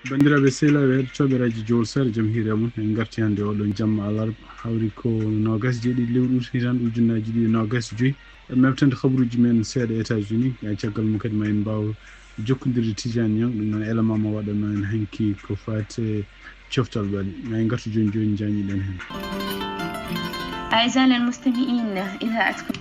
bandiraɓe sehlaɓe toɓeraji jowol sare jaam hiire mon en garti hannde oɗon jamma alarba hawri ko nogas jeeɗiɗi lewru hitan ujunnaji ɗiɗi nogas joyyi mewtande habaruji men seeɗa États-Unis caggal mum kadi ma en mbaw jokkodirde Tidiane Niang ɗum noon élément mo waɗano en hanki ko fate coftal ɓaɗi ma en gartu joni joni jañiɗen hen. أعزائنا المستمعين،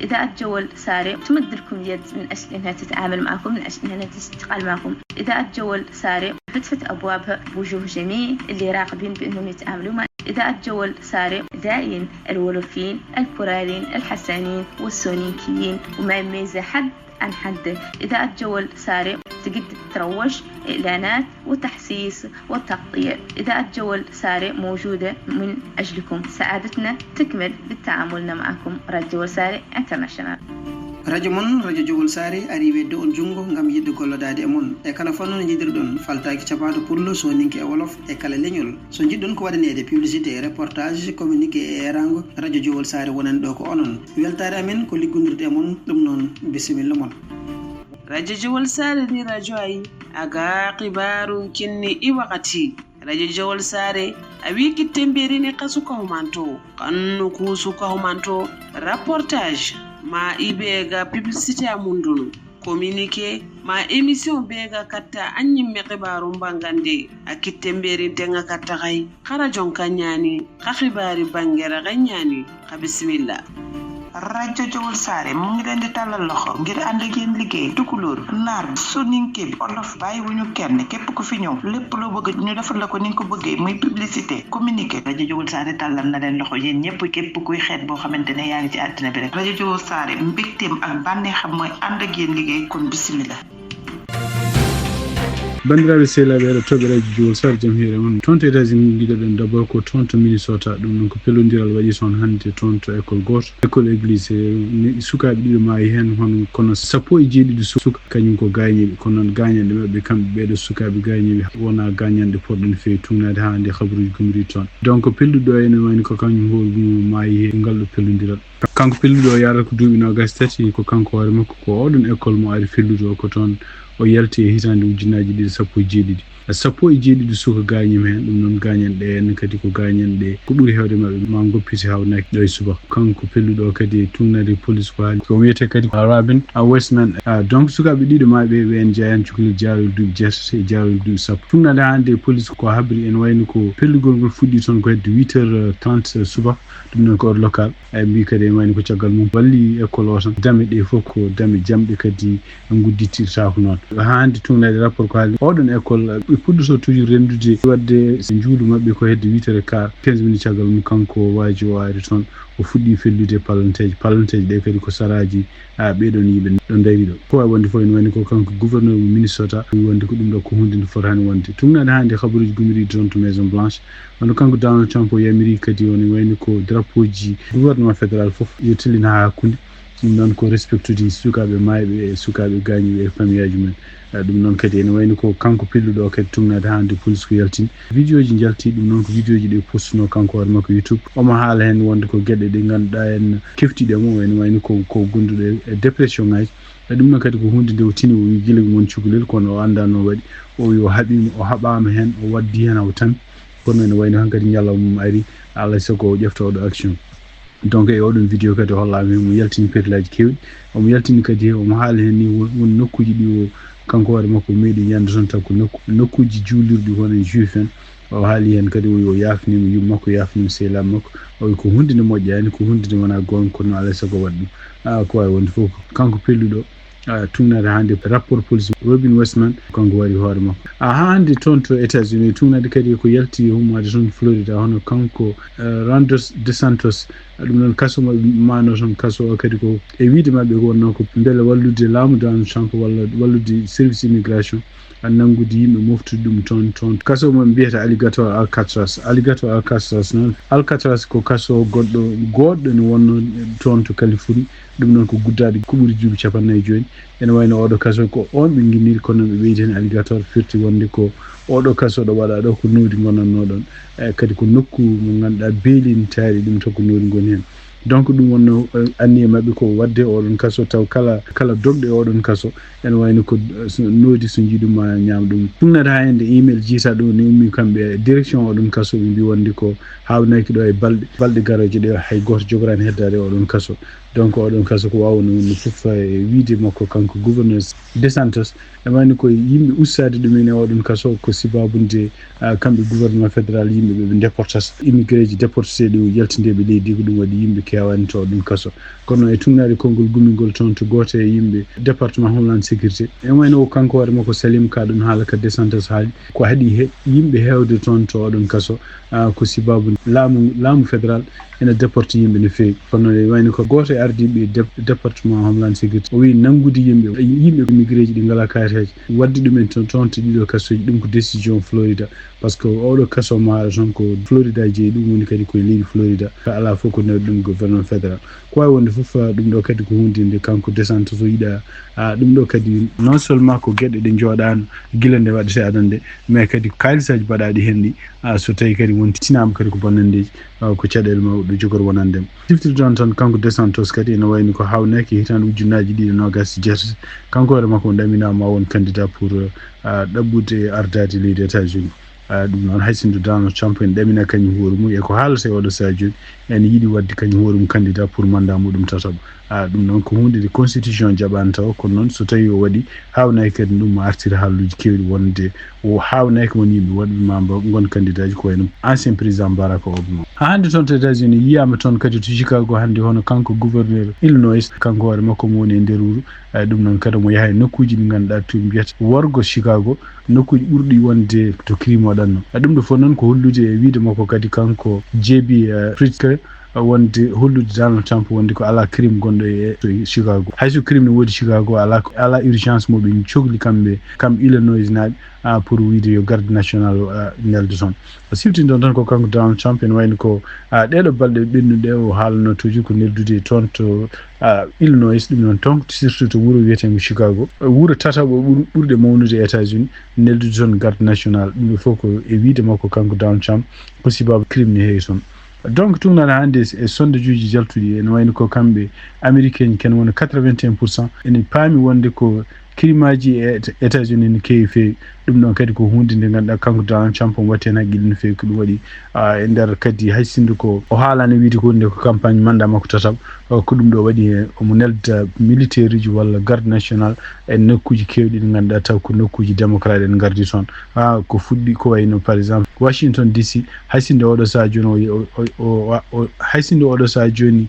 إذاعة جول ساري تمد لكم يد من أجل أنها تتعامل معكم، من أجل أنها تشتغل معكم. إذاعة جول ساري فتحت أبوابها بوجوه جميع اللي راغبين بأنهم يتعاملوا مع إذاعة جول ساري. ذائين الولوفيين، البولاريين، الحسانين والسونيكيين، وما يميز حد عن حد. إذاعة جول ساري تقدر تروج إعلانات وتحسيس وتغطية. إذاعة جول ساري موجودة من أجلكم. سعادتنا تكمل بالتعامل معكم. راديو جول ساري انترناشونال. radio mon radio jogol sare ari wedde on jungo ngam yidde gollodade e mon e kala fanno no jidirɗon faltaki capato pullo so ninki e wolof e kala leñol so jiddon ko waɗanede publicité e reportage communiqué e rango radio jogol sare wonan ɗo ko onon weltare amen ko liggodirde e mon ɗum noon bisimilla mon. radio jogol sare ni radio ay aga qibaru kinni i wakati radio jogol sare a wiki temberini kasuka humanto kannu kusuka humanto reportage ma ibega publicité amundunu communiqué ma émission bega katta anyimme qibaru mbangande akitte mberinte katta kay khara jon kanyani khibari bangera ganyani bismillah. radio jogol sare mu ngi leen di talal loxo ngir ànd ak yéen liggéey tukulóor naar soninke olof bàyyi wuñu kenn képp ku fi ñëw lépp loo bëgg ñu defal la ko ni nga ko bëggee muy publicité communiqué. radio jogol sare talal na leen loxo yéen ñëpp képp kuy xeet boo xamante ne yaa ngi ci àddina bi rek radio jogol sare mbégteem ak bànneexam mooy ànd ak yéen liggéey kon bismillah. bandiraɓe sehlaɓe aɗa toɓeraji jowol sare jaam hiire mon toon to États-Unis giɗoɗen d' abord ko toon to Minnesota ɗum noon ko pellodiral waɗi toon hannde toon to école goto école église sukaɓe ɗiɗo maayi hen hono kono 17 suka kañum ko gañeɓe kono noon gañanɗe mabɓe kamɓe ɓeɗo sukaɓe gañeɓe wona gañanɗe poɗɗo no fewi tugnade ha nde habaruji gomri toon donc pelluɗo ene wayno ko kañum hoorgumo maayi he ngal ɗo pellodiral kanko pelluɗo o yarata ko duuɓi nogas tati ko kanko hoore makko ko oɗon école mo ari fellude o ko toon o yalti e hitande ujunnaji ɗiɗi sappo e jeeɗiɗi 17 suka gañim hen ɗum noon gañanɗe en kadi ko gañanɗe ko ɓuuri hewde mabɓe ma goppite hawnaki ɗo e subaka kanko pelluɗo kadi tugnade police ko haali ko wiyete kadi Robin Westman donc sukaɓe ɗiɗo maɓe ɓe en jeeyan cukalel jaarol duuɓi jeetati e jaarol duuɓi sappo tugnade hande police ko habri en wayno ko pellugol ngol fuɗɗi toon ko hedde 8h30 subaka ɗum noon ko heure local e mbi kadi en wayno ko caggal mum walli école o tan dame ɗe fof ko dame jamɗe kadi guddittirtako noon hande tugnade rapport ko haali oɗon école ɓe puɗɗoto toujours rendude wadde juuɗo mabɓe ko hedde 8h15 15 minutes caggal mum kanko waaji o ari toon o fuɗɗi fellude palanteji ɗe kadi ko saraji ɓeɗon yimɓe ɗo dari ɗo ko wawi wonde fof ene wayno ko kanko gouverneur mo Minnesota wonde ko ɗum ɗo ko hunde nde foti hani wonde tugnade hande habaruji gomiri toon to Maison Blanche wonno kanko Donald Trump o yamiri kadi woni wayno ko drapeau ji gouvernement fédéral fof yo tellina ha hakkude ɗum noon ko respectude sukaɓe mayɓe e sukaɓe gañiɓe e famille aji men ɗum noon kadi ene wayno ko kanko pelluɗo kadi tugnade hande police ko yaltini vidéo ji jalti ɗum noon ko vidéo ji ɗe postuno kanko hoore makko YouTube omo haala hen wonde ko gueɗe ɗe ganduɗa en keftiɗe mum ene wayno ko gonduɗe e dépression ngaji ɗum noon kadi ko hunde nde o tini o wi guila mon cukalel kono o anda no waɗi o yo haɓima o haɓama hen o waddi hen haw tan kono ene wayno han kadi ñalawma mum ari alay saago o ƴefta oɗo action donc e oɗon vidéo kadi hollama hen mo yaltini périlaji kewɗi omo yaltini kadi omo haala hen ni won nokkuji ɗi o kanko hoore makko meeɗi ñande toon taw ko nokkuji juulirɗi hono e juif en o haali hen kadi o yafnima yumma makko yafnima sehlama makko o wi ko hunde nde moƴƴani ko hunde nde wona gonga kono alay saago waɗi ɗum ko wawi wonde fof kanko pelluɗo tugnade hande rapport police Robin Westman kanko wari hoore makko hande toon to États-Unis tugnade kadi ko yalti ummade toon Florida hono kanko Ron DeSantos ɗum noon kaso mano toon kaso o kadi ko e wiide mabɓe ko wonno ko beele wallude laamu Donald Trump walla wallude service immigration nangude yimɓe moftude ɗum toon kaso mo mbiyata alligator Alcatraz noon Alcatraz ko kaso goɗɗo ne wonno toon to Californie ɗum noon ko guddade ko ɓuuri duuɓi 49 ene wayno oɗo kaso ko on ɓe guinniri kono ɓe ɓeydi hen alligator firti wonde ko oɗo kaso ɗo waɗa ɗo ko noodi gonanno ɗon kadi ko nokku mo ganduɗa beelin taari ɗum to ko noodi goni hen donc ɗum wonno anniye maɓɓe ko wadde oɗon kaso taw kala dogɗe oɗon kaso ene wayno ko noodi so jiiɗuma ñaam ɗum ɗumnata ha ende email jiita ɗo ni ummi kamɓe direction oɗon kaso ɓe mbi wonde ko hawnaki ɗo e balɗe garoje ɗe hay goto jogorani heddade oɗon kaso donc oɗon kaso ko wawno no fof e wiide makko kanko gouverneur de Santos e wayno ko yimɓe ustade ɗumen e oɗon kaso ko sibabunde kamɓe gouvernement fédéral yimɓe ɓe déportas immigré ji déporteteɗe yaltindeɓe leydi ko ɗum waɗi yimɓe kewani to ɗum kaso kono e tunnade konngol gummingol toon to goto e yimɓe département homeland sécurité e wayno o kanko hoore makko Salim ka ɗum haala ka de Santos haali ko haɗi yimɓe hewde toon to oɗon kaso ko sibabu laamu fédéral ene déporte yimɓe no feewi kono e wayno ko goto e ardiɓe département homeland sécurité o wi nangude yimɓe immigré ji ɗi ngala kayeteje wadde ɗumen toon to ɗiɗo kasoji ɗum ko décision Florida par ce que oɗo kaso maaro toon ko Florida jeeyi ɗum woni kadi koye leydi Florida ala fof ko nder ɗum gouvernement fédéral ko wawi wonde fof ɗum ɗo kadi ko hunde nde kanko de Santos o yiɗa ɗum ɗo kadi non seulement ko gueɗe ɗe jooɗano guila nde waɗete adande mais kadi kalisaji mbaɗaɗi hen ɗi so tawi kadi wonti tinama kadi ko bonnandeji ko caɗele mawɗo jogor wonandema siftirton tan kanko de Santos kadi ene wayni ko hawnaki hitande ujunnaji ɗiɗi nogas jeetati kanko hoore makko daminama won candidat pour ɗaɓɓude ardade leydi États-Unis ɗum noon haysindo Donald Trump en ɗamina kañum hoore mum e ko haalata e oɗo saha joni ene yiiɗi wadde kañum hoore mum candidat pour mandat muɗum tataɓo ɗum noon ko hunde de constitution jaɓani taw kono noon so tawi o waɗi hawnaki kadi ɗum mo artira haalluji kewɗi wonde o hawnaki won yimɓe waɗɓe mamba gon candidat ji ko wayno ancien président Barack Obama ha hande toon to États-Unis yiyama toon kadi to Chicago hande hono kanko gouverneur Illinois kanko hoore makko mo woni e nder wuro ɗum noon kadi mo yaha e nokkuji ɗi ganduɗa to mbiyata worgo Chicago nokkuji ɓurɗi wonde to crime waɗanno ɗum ɗo fof noon ko hollude e wiide makko kadi kanko JB Pritzker wonde hollude Donald Trump wonde ko ala crime gonɗo e Chicago hayso crime ne woodi Chicago ala urgence moɓe cohli kamɓe Illinois naaɓe pour wiide yo garde national nelde toon siftindon tan ko kanko Donald Trump en wayno ko ɗeɗo balɗe ɓennuɗe o haalano toujours ko neldude toon to Illinois ɗum noon toon surtout to wuuro wiyetego Chicago wuuro tataɓo ɓurɗe mawnude e États-Unis neldude toon garde national ɗum ɗo fof ko e wiide makko kanko Donald Trump ko sibabu crime ne heewi toon donc tungana hande e sondage uji jaltuɗi ene wayno ko kamɓe américain ken wona 81% ene paami wonde ko crime aji e États-Unis ne keewi feewi ɗum ɗon kadi ko hunde nde ganduɗa kanko Donald Trump on watte hen haqqille no feewi ko ɗum waɗi e nder kadi haysindo ko o haalano wiide ko hunde ko campagne mandat makko tataɓ ko ɗum ɗo waɗi omo nelda militaire uji walla garde national e nokkuji kewɗi ɗi ganduɗa taw ko nokkuji démocrate en gardi toon ko fuɗɗi ko wayno par exemple Washington DC haysinde oɗo saha joni haysinde oɗo saha joni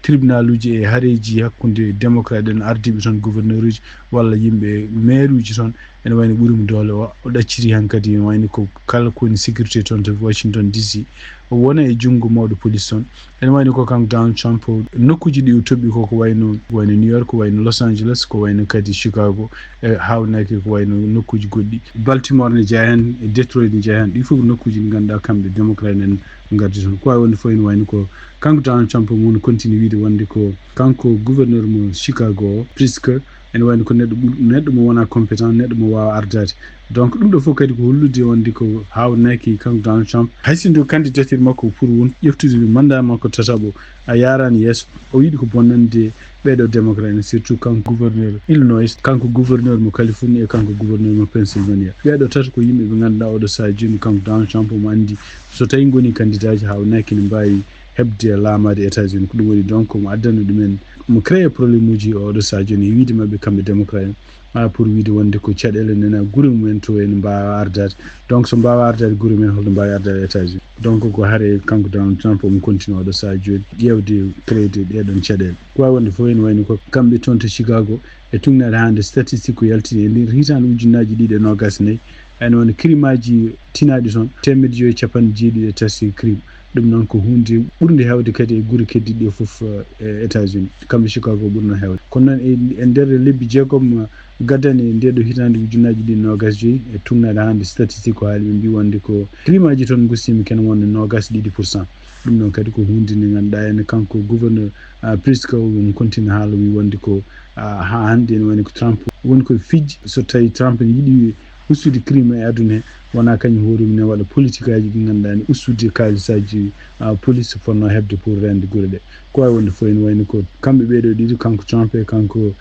tribunal uji e haareji hakkude démocrate en ardiɓe toon gouverneur uji walla yimɓe maire uji toon ene wayno ɓuurimo doole o ɗacciri han kadi ene wayno ko kala ko woni sécurité toon to Washington DC o wona e junngo mawɗo police toon ene wayno ko kanko Donald Trump nokkuji ɗi o toɓɓi ko wayno New York ko wayno Los Angeles ko wayno kadi Chicago e hawnaki ko wayno nokkuji goɗɗi Baltimore ne jeeya hen e Detroit ne jeeya hen ɗi fof nokkuji ɗi ganduɗa kamɓe démocrate en gardi toon ko wawi wonde fof ene wayno ko kanko Donald Trump mon continue wiide wonde ko kanko gouverneur mo Chicago o Pritzker ene wayno ko neɗɗo mo wona compétent neɗɗo mo wawa ardade donc ɗum ɗo fof kadi ko hollude wonde ko hawnaki kanko Donald Trump haysindo candidature makko pour won ƴeftude mandat makko tataɓo a yarani yeeso o yiiɗi ko bonnande ɓeɗo démocrate surtout kanko gouverneur Illinois kanko gouverneur mo Californie e kanko gouverneur mo Pennsylvania ɓeɗo tata ko yimɓe ɓe ganduɗa oɗo saha joni kanko Donald Trump mo andi so tawi goni candidat ji hawnaki ne mbawi hebde laamade États-Unis ko ɗum woni donc mo addano ɗumen mo créé probléme uji oɗo saha joni wiide mabɓe kamɓe démocrate pour wiide wonde ko caɗele nena guure mumen to ene mbawa ardade donc so mbawa ardade guure men holno mbawi ardade États-Unis donc ko haare kanko Donald Trump omo continue oɗo saha joni ƴewde créde ɗeɗon caɗele ko wawi wonde fof ene wayno ko kamɓe toon to Chicago e tugnade hande statistique ko yaltini e nder hitande ujunnaji ɗiɗi e nogas nayyi ene wona crime aji tinaɗi toon 1,7 crime ɗum noon ko hunde ɓurde hewde kadi e guure keddiɗi fof e États-Unis kamɓe Chicago ɓurno hewde kono noon e nder lebbi jeegom gaddani ndeɗo hitande ujunnaji ɗi nogas joyyi e tugnade hande statistique ko haali ɓe mbi wonde ko crime aji toon gustimi ken wonde nogas 2%. ɗum noon kadi ko hunde nde ganduɗa ene kanko gouverneur Pritzker mo continue haala wi wonde ko ha hande ene woni ko Trump woni ko fijji so tawi Trump ne yiiɗi ussude crime e aduna he wona kañum hoorumne waɗa politique aji ɗi ganduɗa ni ussude kalisaji police fonno hebde pour rende guure ɗe ko wawi wonde fof ene wayno ko kamɓe ɓeeɗo ɗiɗi kanko Trump e kanko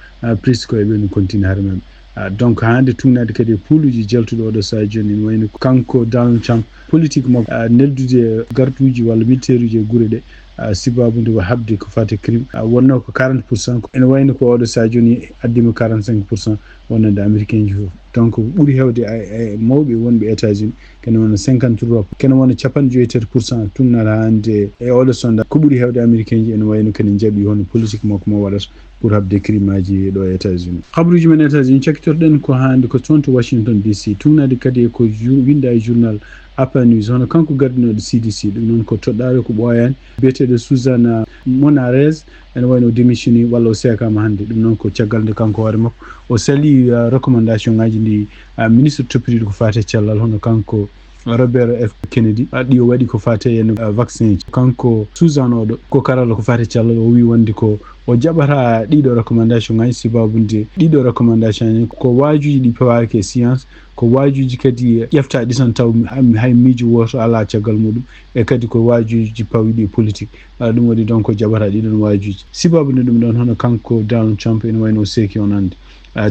Prisco e ɓe no continue haare maɓɓe donc hande tugnade kadi e puuluji jaltuɗo oɗo saha joni ene wayno kanko Donald Trump politique makko neldude garduji walla militaire uji e guure ɗe sibabude wa habde ko fate crime wonno ko 40% ene wayno ko oɗo saha joni addima 45% wonnande américain ji fof donc ɓuuri hewde e mawɓe wonɓe États-Unis kene wona 53 kene wona 57% tugnal hande e oɗo sonda ko ɓuuri hewde américain ji ene wayno kene jaaɓi hono politique makko mo waɗata pour habde crime aji ɗo e États-Unis habruji men États-Unis cakkitorɗen ko hande ko toon to Washington DC tugnade kadi ko winda e journal Apple News hono kanko gardinoɗo CDC ɗum noon ko toɗɗare ko ɓooyani biyeteɗo Susana Monarez ene wayno démissionni walla o seekama hannde ɗum noon ko caggal nde kanko hoore makko o sali recommandation ngaji ndi ministre toppitiɗo ko fate cellal hono kanko Robert F Kennedy ɗi o waɗi ko fate yen vaccin kanko Susan oɗo ko karalla ko fate cellal o wi wonde ko o jaɓata ɗiɗo recommandation ngaji sibabunde ɗiɗo recommandation ko waajuji ɗi pewaki e science ko waajuji kadi ƴeftaɗi tan taw hay miijo woto ala caggal muɗum e kadi ko waajuji pawiɗi e politique ɗum waɗi donc ko jaɓata ɗiɗon waajuji sibabunde ɗum ɗon hono kanko Donald Trump ene wayno o seeki on hannde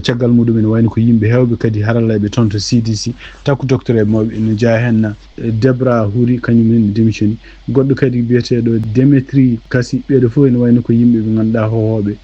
caggal muɗum ene wayno ko yimɓe hewɓe kadi harallaɓe toon to CDC takku docteur e mawɓe ene jeeya hen Debra Huri kañum hen démissionni goɗɗo kadi biyeteɗo Demetri Kasi ɓeɗo fof ene wayno ko yimɓe ɓe ganduɗa hohoɓe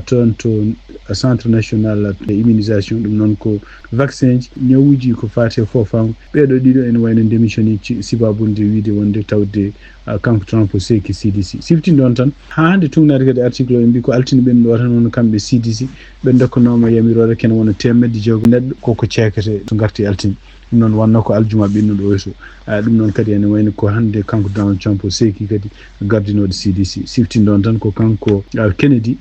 toon to centre national de immunisation ɗum noon ko vaccin ji ñawuji ko fate fofam ɓeɗo ɗiɗo ene wayno démissionni sibabunde wiide wonde tawde kanko Trump o seeki CDC siftin ɗon tan ha hande tugnade kadi article o en mbi ko altini ɓen ɗo tan won kamɓe CDC ɓe dokkanoma yamirore kene wona temedde jeegom neɗɗo koko ceekete to garti altini ɗum noon wonno ko aljuma ɓinnuɗo o so ɗum noon kadi ene wayno ko hande kanko Donald Trump o seeki kadi gardinoɗo CDC siftin ɗon tan ko kanko Kennedy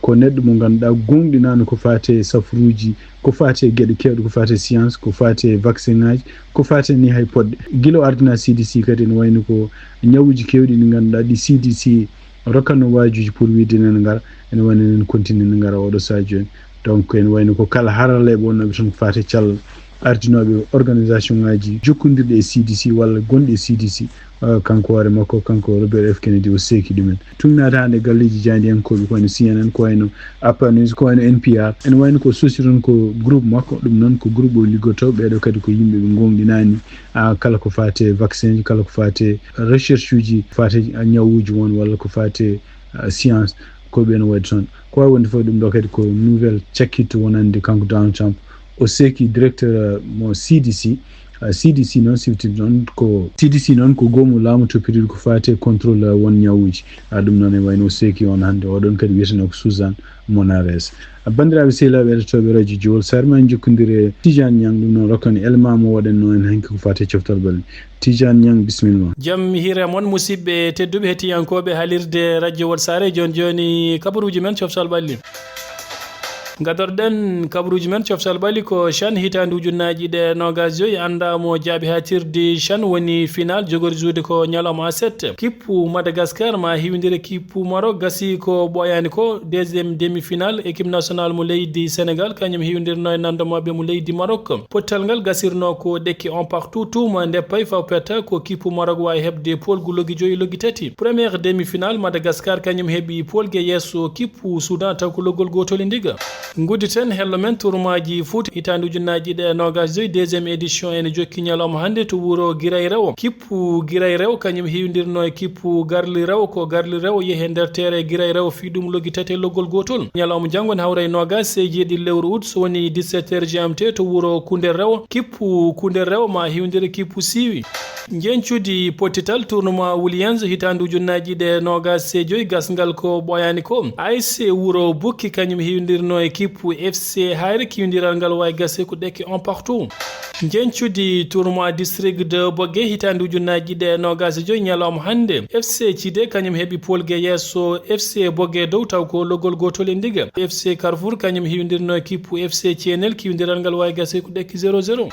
ko neɗɗo mo ganduɗa gonɗinano ko fate safruji ko fate gueɗe kewɗe ko fate science ko fate vaccin ngaji ko fate ni hay poɗɗe guila ardina CDC kadi ene wayno ko ñawuji kewɗi ɗi ganduɗa ɗi CDC rokkanno waajuji pour wiide nene ngara ene wayno nen continue ne ngara oɗo saha joni donc ene wayno ko kala haraleɓe wonnoɓe tan ko fate cellal ardinoɓe organisation ngaji jokkodirɗe e CDC walla gonɗi e CDC kanko hoore makko kanko Robert F Kennedy o seeki ɗumen tugnade hande galleji jandiyankoɓe ko wayno CNN ko wayno Apple News ko wayno NPR ene wayno ko sosi ton ko groupe makko ɗum noon ko groupe o liggoto ɓeɗo kadi ko yimɓe ɓe gonɗinani kala ko fate vaccin ji kala ko fate recherche uji fate ñawuji won walla ko fate science ko ɓen waɗi toon ko wawi wonde fof ɗum ɗo kadi ko nouvelle cakkitto wonande kanko Donald Trump o seeki directeur mo CDC CDC noon siftinde noon ko CDC noon ko goomu laamu toppitiɗo ko fate contrôle won ñawuji ɗum noon e wayno o seeki on hannde oɗon kadi wiyeteno ko Susan Monarez bandiraɓe sehilaɓe heɗotoɓe radio Jowol sar ma en jokkodire Tidiane Niang ɗum noon rokkani élément mo waɗanno en hanki ko fate coftal balɗe Tidiane Niang bisimilla jaam hiire moon musidɓe tedduɓe hettiyankoɓe haalirde radio Wol Sare joni kabaruji men coftal ɓalli gadorɗen kabaruji men coftal ɓali ko chan hitande ujunnaji ɗe nogas joyi andamo jaabi hatirde chan woni final jogori juude ko ñalawma A7 kippu Madagascar ma hiwidire kippu Maroc gasi ko ɓoyani ko deuxiéme demi final équipe nationale mo leydi Sénégal kañum hiwidirno e nandomaɓe mo leydi Maroc pottal ngal gasirno ko ɗekki on partout tuma nde pay faw petta ko kippu Maroc wawi hebde polgu logui joyi logui tati première demi final Madagascar kañum heeɓi polgue yesso kippu Soudan taw ko loggol gotol e ndiga gudditen hello men tourmaji foot hitande ujunnaji ɗe nogas joyi deuxiéme édition ene jokki ñalawma hande to wuuro Guiray Rewo kippu Guiray Rewo kañum hiwidirno e kippu Garli Rewo ko Garli Rewo yeehe nder terre Guiray Rewo fi ɗum logui tati loggol gotol ñalawma janggo ne hawra e nogas e jeeɗiɗi lewru août so woni 17h GMT to wuuro Koundé Rewo kippu Koundé Rewo ma hiwidire kippu Siwi jencude pottital tournoi Williams hitande ujunnaji ɗe nogas e joyi gasgal ko ɓoyani ko ASC wuuro Bukki kañum hiwidirno e kippu FC Hayre kiwdiral ngal wawi gase ko ɗekki on partout jencude tournoi district de Bogué hitande ujunnaji ɗe nogas e joyi ñalawma hande FC Thidé kañum heeɓi polgue yesso FC Bogué dow taw ko loggol gotol e ndiga FC Carrefour kañum hiwdirno e kippu FC Thienel kiwdiral ngal wawi gase ko ɗekki 0-0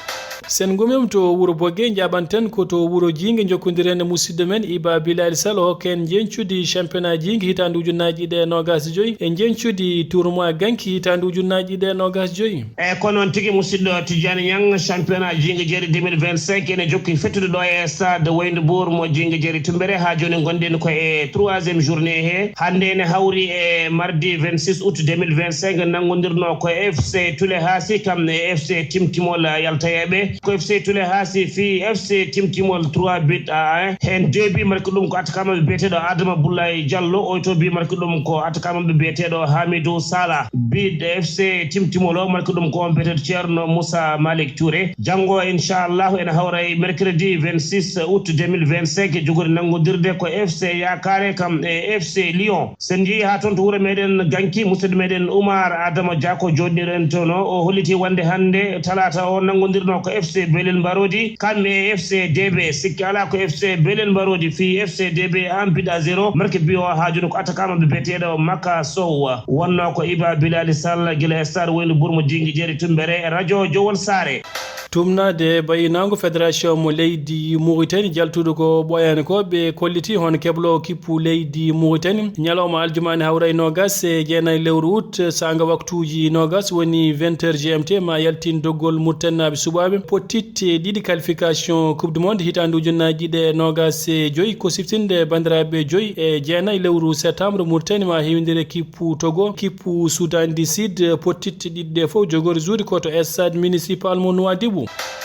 sen gomem to wuuro Bogué jaɓanten ko to wuuro Jingue jokkodiren e musidɗo men Iba Bilal Sall hokken jencude championnat Jingue hitande ujunnaji ɗe nogas e joyi e jencude tournoi Ganki hitande hitande ujunnaji ɗe nogas joyi ko noon tigi musidɗo Tidiane Niang championnat jingue jeeri 2025 ene jokki fettude ɗo e stade Wayndebourg mo jingue jeeri Tumbere ha joni gonɗen ko e 3e journée he hande ene hawri e mardi 26 août 2025 nangodirno ko FC Toulé Hassi kam e FC Timtimol yaltayeɓe ko FC Toulé Hassi fi FC Timtimol 3 but à 1 hen 2 bi marque ɗum ko atakamaɓe biyeteɗo Adama Boulaye Diallo o to bi marque ɗum ko atakamaɓe biyeteɗo Hamidou Sala bid FC Timtimol o marque ɗum ko on biyeteɗo Ceerno Moussa Malick Touré janggo inchallahu ene hawra e mercredi 26 août 2025 jogori nangodirde ko FC Yakare kam e FC Lyon sen jeeyi ha toon to wuuro meɗen Ganki musidɗo meɗen Oumar Adama Dia ko joɗɗiren toon o holliti wonde hande talata o nangodirno ko FC Belel Mbarodi kamɓe e FC DB sikki ala ko FC Belel Mbarodi fi FC DB 1 but à 0 marque bi o ha joni ko atakamaɓe biyeteɗo Maka Sow wonno ko Iba Bilali Sall guila e stade Wayndebourg mo jingue jeeri Tumbere radio Jowol Sare tumnade bayinago fédération mo leydi Mauritanie jaltuɗo ko ɓoyani ko ɓe kolliti hono keblo kippu leydi Mauritanie ñalawma aljumani hawray nogas e jeenayi lewru août sanga waktuji nogas woni 20h GMT ma yaltin doggol murtannaɓe suɓaɓe pottitte ɗiɗi qualification coupe du monde hitande ujunnaji ɗe nogas e joyyi ko siftinde bandiraɓe joyyi e jeenayi lewru septembre Mauritanie ma hewidire kippu Togo kippu Soudan du Sud pottitte ɗiɗi ɗe foof jogori juuɗe koto stade municipal mo Nouadhibou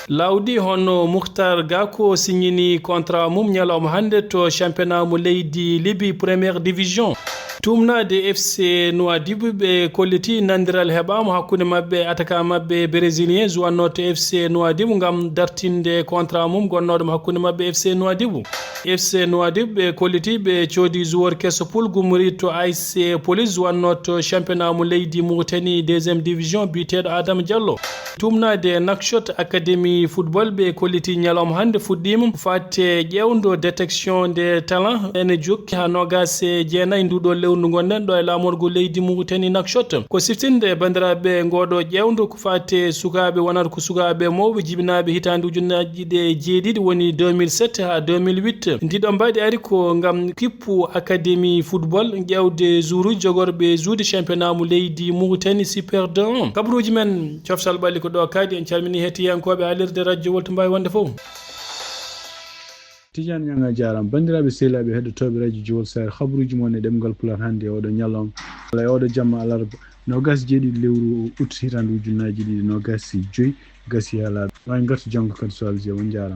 lawdi hono Moukhtar Gako signini contrat mum ñalawma hande to championnat mo leydi Libye première division tumnade FC Nouadhibou ɓe kolliti nandiral heɓama hakkude mabɓe ataka mabɓe brésilien jowannoto FC Nouadhibou gam dartinde contrat mum gonnoɗo hakkude mabɓe FC Nouadhibou ɓe kolliti ɓe coodi joueur kesso poul gumri to ASC Police jowannoto championnat mo leydi Mauritanie deuxième division biteɗo Adama Diallo tumnade Nakshot académie football ɓe kolliti ñalawma hande fuɗɗima fatte ƴewdo détection des talents ene jokki ha nogas e jeenayyi nduɗo lewru ndu gonɗen ɗo e lamorgo leydi Mauritanie Nakshot ko siftinde bandiraɓe ngoɗo ƴewdo ko fatte sukaɓe wonata ko sukaɓe mawɓe jibinaɓe hitande ujunnaji ɗe jeeɗiɗi woni 2007 ha 2008 ndiɗo mbaɗi ari ko gam kippu académie football ƴewde jouruji jogorɓe juude championnat mo leydi Mauritanie super 1 kabruji men coftal ɓalli ko ɗo kaadi en calmini hettiyankoɓe haalirde radio Wolto mbawi wonde fof Tidiane Niang a jarama bandiraɓe sehilaɓe heɗotoɓe radio Jowol Sare habaruji moon e ɗemgal Pulaar hande oɗo ñalawma walla e oɗo jamma alarba nogas jeeɗiɗi lewru août hitande ujunnaji ɗiɗi nogas joyyi gasi ha laaɓi wawi gartu janggo kadi so Allah jaaɓi on jarama